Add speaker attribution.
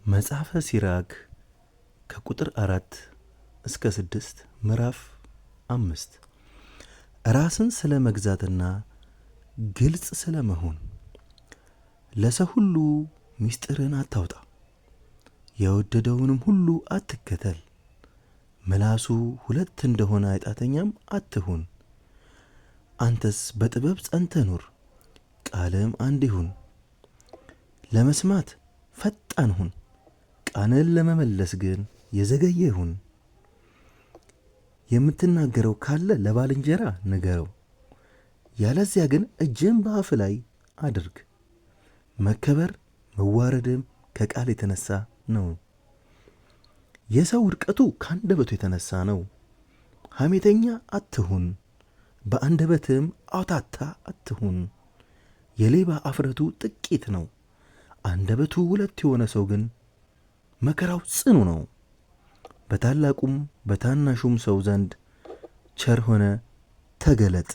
Speaker 1: መጽሐፈ ሲራክ ከቁጥር 4 እስከ 6 ምዕራፍ 5 ራስን ስለ መግዛትና ግልጽ ስለ መሆን። ለሰው ሁሉ ምስጢርን አታውጣ፣ የወደደውንም ሁሉ አትከተል። ምላሱ ሁለት እንደሆነ አይጣተኛም አትሁን። አንተስ በጥበብ ጸንተህ ኑር፣ ቃልም አንድ ይሁን። ለመስማት ፈጣን ሁን፣ ቃልን ለመመለስ ግን የዘገየ ይሁን። የምትናገረው ካለ ለባልንጀራ ንገረው፣ ያለዚያ ግን እጅህን በአፍ ላይ አድርግ። መከበር መዋረድም ከቃል የተነሳ ነው። የሰው ውድቀቱ ከአንደበቱ የተነሳ ነው። ሐሜተኛ አትሁን፣ በአንደበትም አውታታ አትሁን። የሌባ አፍረቱ ጥቂት ነው፣ አንደበቱ ሁለት የሆነ ሰው ግን መከራው ጽኑ ነው። በታላቁም በታናሹም ሰው ዘንድ ቸር ሆነ ተገለጥ።